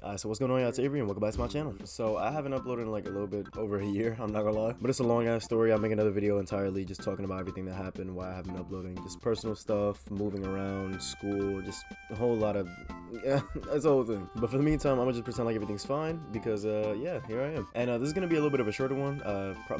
So what's going on, y'all? It's Avery and welcome back to my channel. So I haven't uploaded in like a little bit over a year, I'm not gonna lie, but it's a long ass story. I'll make another video entirely just talking about everything that happened, why I haven't uploading, just personal stuff, moving around, school, just a whole lot of, yeah, that's the whole thing. But for the meantime, I'm gonna just pretend like everything's fine because yeah, here I am. And this is gonna be a little bit of a shorter one,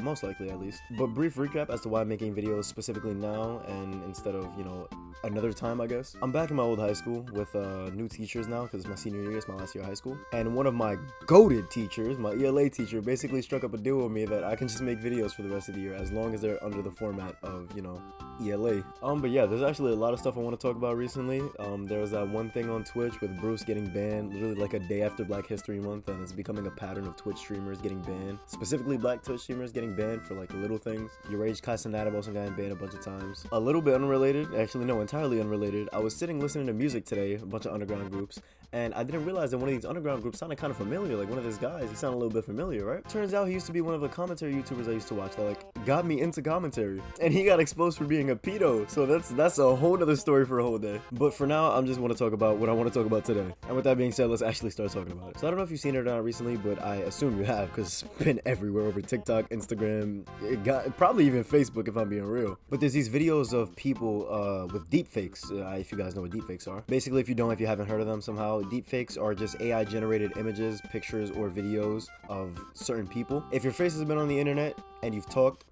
most likely at least, but brief recap as to why I'm making videos specifically now and instead of, you know, another time, I guess. I'm back in my old high school with new teachers now because it's my senior year, it's my last year of high school. And one of my goated teachers, my ELA teacher, basically struck up a deal with me that I can just make videos for the rest of the year as long as they're under the format of, you know, ELA. But yeah, there's actually a lot of stuff I want to talk about recently. There was that one thing on Twitch with Bruce getting banned literally like a day after Black History Month, and it's becoming a pattern of Twitch streamers getting banned, specifically Black Twitch streamers getting banned for like little things. Your Rage Casanata also got banned a bunch of times. A little bit unrelated, actually no, entirely unrelated. I was sitting listening to music today, a bunch of underground groups, and I didn't realize that one of these underground groups sounded kind of familiar. Like one of these guys, he sounded a little bit familiar, right? Turns out he used to be one of the commentary YouTubers I used to watch that like got me into commentary, and he got exposed for being a pedo. So that's a whole other story for a whole day. But for now, I'm just want to talk about what I want to talk about today. And with that being said, let's actually start talking about it. So I don't know if you've seen it or not recently, but I assume you have because it's been everywhere over TikTok, Instagram, it got probably even Facebook if I'm being real. But there's these videos of people with deepfakes. If you guys know what deepfakes are. Basically, if you haven't heard of them somehow, deepfakes are just AI generated images, pictures, or videos of certain people. If your face has been on the internet and you've talked,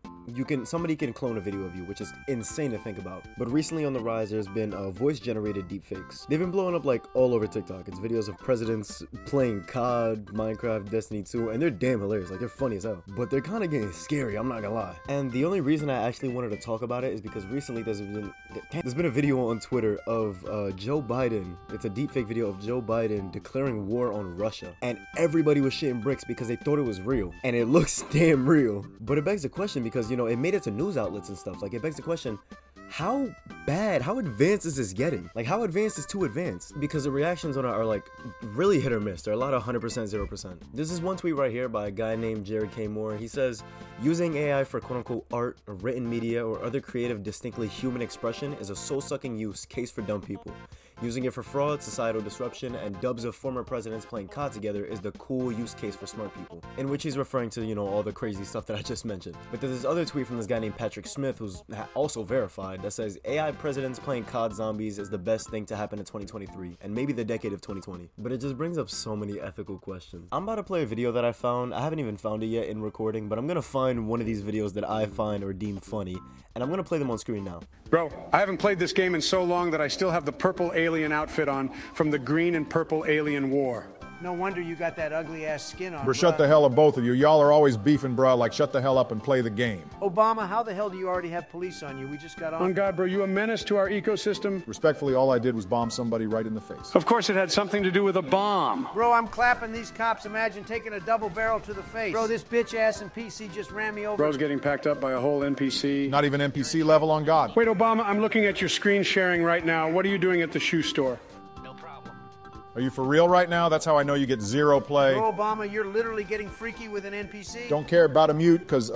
somebody can clone a video of you, which is insane to think about. But recently on the rise, there's been voice generated deepfakes. They've been blowing up like all over TikTok. It's videos of presidents playing COD, Minecraft, Destiny 2, and they're damn hilarious. Like they're funny as hell, but they're kind of getting scary, I'm not gonna lie. And the only reason I actually wanted to talk about it is because recently there's been a video on Twitter of Joe Biden. It's a deepfake video of Joe Biden declaring war on Russia, and everybody was shitting bricks because they thought it was real, and it looks damn real. But it begs the question because, you know, it made it to news outlets and stuff. Like, it begs the question, how bad, how advanced is this getting? Like, how advanced is too advanced? Because the reactions on it are like really hit or miss. They're a lot of 100%, 0%. This is one tweet right here by a guy named Jared K. Moore. He says, using AI for quote-unquote art, written media, or other creative, distinctly human expression is a soul-sucking use case for dumb people. Using it for fraud, societal disruption, and dubs of former presidents playing COD together is the cool use case for smart people. In which he's referring to, you know, all the crazy stuff that I just mentioned. But there's this other tweet from this guy named Patrick Smith, who's also verified, that says AI presidents playing COD zombies is the best thing to happen in 2023, and maybe the decade of 2020. But it just brings up so many ethical questions. I'm about to play a video that I found. I haven't even found it yet in recording, but I'm gonna find one of these videos that I find or deem funny, and I'm gonna play them on screen now. Bro, I haven't played this game in so long that I still have the purple alien outfit on from the green and purple alien war. No wonder you got that ugly ass skin on. Bro, shut the hell up, both of you. Y'all are always beefing, bro. Like, shut the hell up and play the game. Obama, how the hell do you already have police on you? We just got on. On God, bro, you a menace to our ecosystem? Respectfully, all I did was bomb somebody right in the face. Of course it had something to do with a bomb. Bro, I'm clapping these cops. Imagine taking a double barrel to the face. Bro, this bitch ass NPC just ran me over. Bro's getting packed up by a whole NPC. Not even NPC level on God. Wait, Obama, I'm looking at your screen sharing right now. What are you doing at the shoe store? Are you for real right now? That's how I know you get zero play. Bro, Obama, you're literally getting freaky with an NPC. Don't care about a mute, because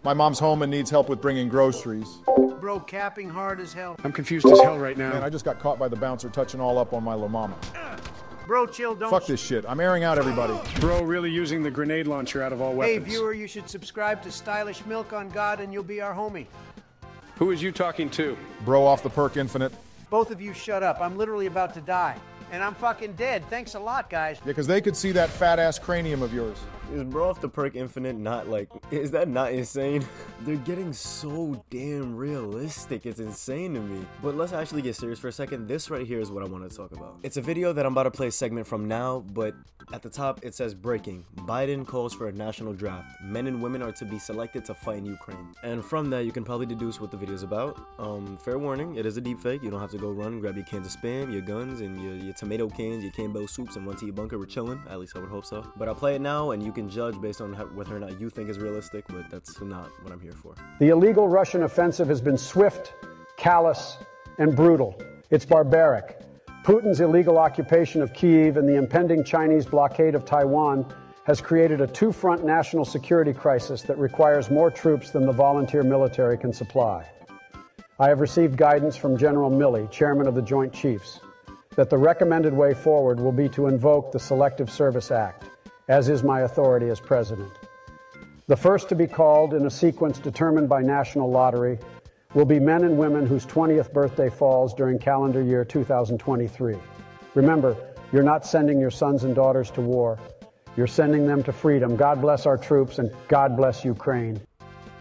my mom's home and needs help with bringing groceries. Bro, capping hard as hell. I'm confused as hell right now. Man, I just got caught by the bouncer touching all up on my little mama. Bro, chill, don't. Fuck this shit. I'm airing out everybody. Bro, really using the grenade launcher out of all weapons. Hey, viewer, you should subscribe to Stylish Milk on God and you'll be our homie. Who is you talking to? Bro off the perk infinite. Both of you shut up. I'm literally about to die. And I'm fucking dead. Thanks a lot, guys. Yeah, because they could see that fat-ass cranium of yours. Is bro off the perk infinite not like, is that not insane? They're getting so damn realistic, it's insane to me. But let's actually get serious for a second. This right here is what I want to talk about. It's a video that I'm about to play a segment from now, but at the top it says breaking. Biden calls for a national draft. Men and women are to be selected to fight in Ukraine. And from that you can probably deduce what the video is about. Fair warning, it is a deepfake. You don't have to go run, grab your cans of Spam, your guns, and your tomato cans, your Campbell soups, and run to your bunker. We're chilling, at least I would hope so. But I'll play it now and you can judge based on whether or not you think is realistic, but that's not what I'm here for. The illegal Russian offensive has been swift, callous, and brutal. It's barbaric. Putin's illegal occupation of Kyiv and the impending Chinese blockade of Taiwan has created a two-front national security crisis that requires more troops than the volunteer military can supply. I have received guidance from General Milley, chairman of the Joint Chiefs. that the recommended way forward will be to invoke the Selective Service Act, as is my authority as president. The first to be called in a sequence determined by national lottery will be men and women whose 20th birthday falls during calendar year 2023. Remember, you're not sending your sons and daughters to war. You're sending them to freedom. God bless our troops and God bless Ukraine.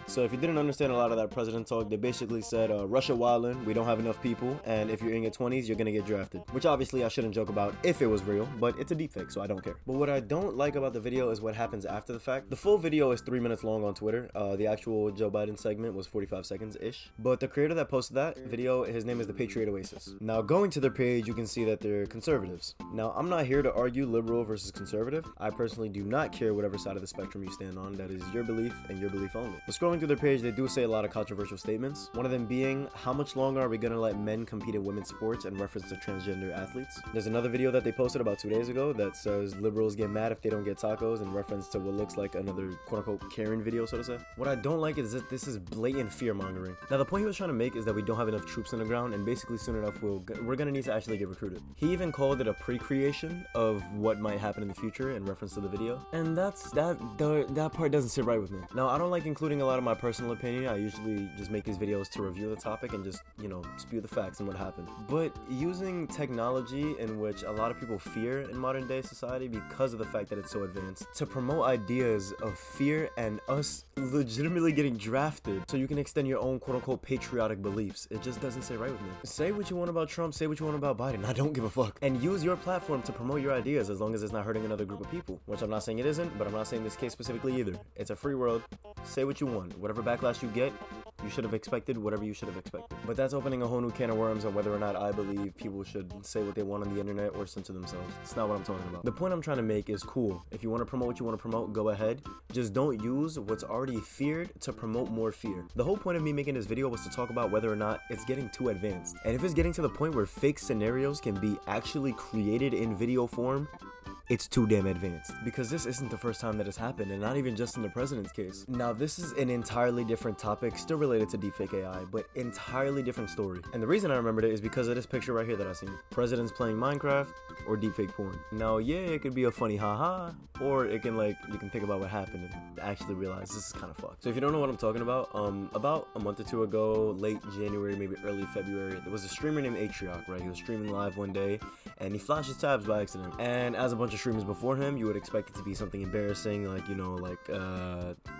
So if you didn't understand a lot of that president talk, they basically said, Russia wildin', we don't have enough people, and if you're in your 20s, you're gonna get drafted. Which obviously I shouldn't joke about if it was real, but it's a deepfake, so I don't care. But what I don't like about the video is what happens after the fact. The full video is 3 minutes long on Twitter. The actual Joe Biden segment was 45 seconds-ish. But the creator that posted that video, his name is the Patriot Oasis. Now, going to their page, you can see that they're conservatives. Now, I'm not here to argue liberal versus conservative. I personally do not care whatever side of the spectrum you stand on. That is your belief and your belief only. But scrolling through their page, they do say a lot of controversial statements. One of them being, how much longer are we gonna let men compete in women's sports, in reference to transgender athletes? There's another video that they posted about 2 days ago that says liberals get mad if they don't get tacos, in reference to what looks like another quote-unquote Karen video, so to say. What I don't like is that this is blatant fear-mongering. Now, the point he was trying to make is that we don't have enough troops on the ground, and basically soon enough we're gonna need to actually get recruited. He even called it a pre-creation of what might happen in the future in reference to the video, and that part doesn't sit right with me. Now, I don't like including a lot of my personal opinion. I usually just make these videos to review the topic and just, you know, spew the facts and what happened. But using technology in which a lot of people fear in modern day society because of the fact that it's so advanced to promote ideas of fear and us legitimately getting drafted so you can extend your own quote-unquote patriotic beliefs, it just doesn't sit right with me. Say what you want about Trump, say what you want about Biden, I don't give a fuck. And use your platform to promote your ideas as long as it's not hurting another group of people, which I'm not saying it isn't, but I'm not saying this case specifically either. It's a free world. Say what you want. Whatever backlash you get, you should have expected whatever you should have expected. But that's opening a whole new can of worms on whether or not I believe people should say what they want on the internet or censor themselves. It's not what I'm talking about. The point I'm trying to make is cool. If you want to promote what you want to promote, go ahead. Just don't use what's already feared to promote more fear. The whole point of me making this video was to talk about whether or not it's getting too advanced. And if it's getting to the point where fake scenarios can be actually created in video form, it's too damn advanced, because this isn't the first time that it's happened, and not even just in the president's case. Now, this is an entirely different topic, still related to deepfake AI, but entirely different story. And the reason I remembered it is because of this picture right here that I seen. Presidents playing Minecraft or deepfake porn. Now, yeah, it could be a funny haha, or it can, like, you can think about what happened and actually realize this is kind of fucked. So if you don't know what I'm talking about a month or two ago, late January, maybe early February, there was a streamer named Atriok, right? He was streaming live one day, and he flashed his tabs by accident. And as a bunch of streamers before him, you would expect it to be something embarrassing, like, you know, like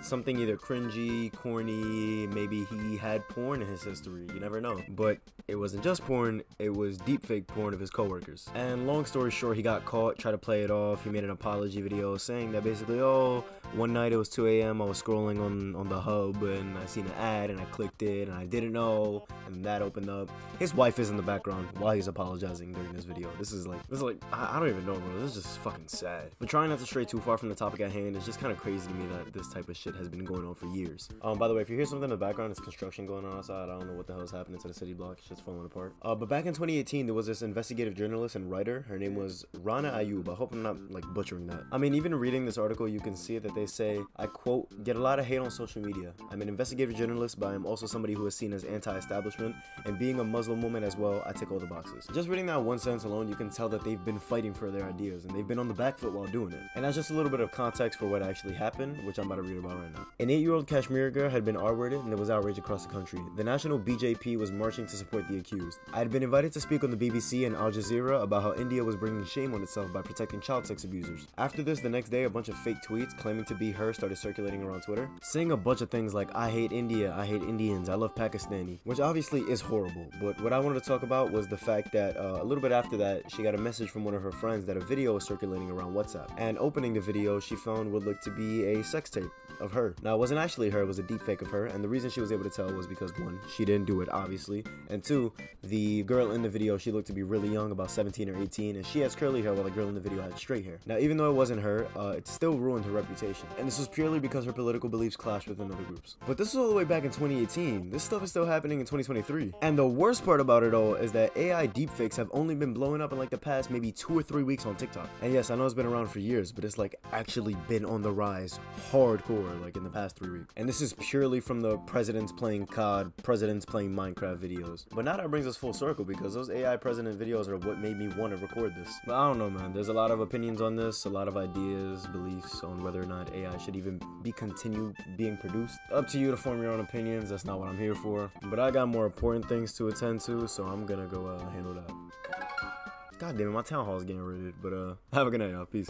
something either cringy, corny, maybe he had porn in his history, you never know. But it wasn't just porn, it was deepfake porn of his coworkers. And long story short, he got caught, tried to play it off. He made an apology video saying that basically, oh, one night it was 2 a.m, I was scrolling on the hub and I seen an ad and I clicked it and I didn't know, and that opened up. His wife is in the background while he's apologizing during this video. This is like I don't even know, bro. This is just fucking sad. But trying not to stray too far from the topic at hand, it's just kind of crazy to me that this type of shit has been going on for years. By the way, if you hear something in the background, it's construction going on outside. I don't know what the hell is happening to the city block. Shit's falling apart. But back in 2018, there was this investigative journalist and writer. Her name was Rana Ayub. I hope I'm not like butchering that. I mean, even reading this article, you can see that they say, I quote, get a lot of hate on social media. I'm an investigative journalist, but I'm also somebody who is seen as anti-establishment, and being a Muslim woman as well, I tick all the boxes. Just reading that one sentence alone, you can tell that they've been fighting for their ideas, and they've been on the back foot while doing it. And that's just a little bit of context for what actually happened, which I'm about to read about right now. An 8-year-old Kashmiri girl had been R-worded, and there was outrage across the country. The national BJP was marching to support the accused. I had been invited to speak on the BBC and Al Jazeera about how India was bringing shame on itself by protecting child sex abusers. After this, the next day, a bunch of fake tweets claiming to be her started circulating around Twitter, saying a bunch of things like, I hate India, I hate Indians, I love Pakistani, which obviously is horrible. But what I wanted to talk about was the fact that a little bit after that, she got a message from one of her friends that a video was circulating around WhatsApp. And opening the video, she found what looked to be a sex tape of her. Now, it wasn't actually her, it was a deepfake of her, and the reason she was able to tell was because, one, she didn't do it, obviously, and two, the girl in the video, she looked to be really young, about 17 or 18, and she has curly hair while the girl in the video had straight hair. Now, even though it wasn't her, it still ruined her reputation, and this was purely because her political beliefs clashed with other groups. But this was all the way back in 2018. This stuff is still happening in 2023. And the worst part about it all is that AI deepfakes have only been blowing up in like the past maybe 2 or 3 weeks on TikTok. And yes, I know it's been around for years, but it's like actually been on the rise hardcore like in the past 3 weeks. And this is purely from the presidents playing COD, presidents playing Minecraft videos. But now that brings us full circle because those AI president videos are what made me want to record this. But I don't know, man. There's a lot of opinions on this, a lot of ideas, beliefs on whether or not AI should even be continued being produced. Up to you to form your own opinions. That's not what I'm here for. But I got more important things to attend to, so I'm gonna go handle that. God damn it, my town hall is getting raided. But have a good night, y'all. Peace.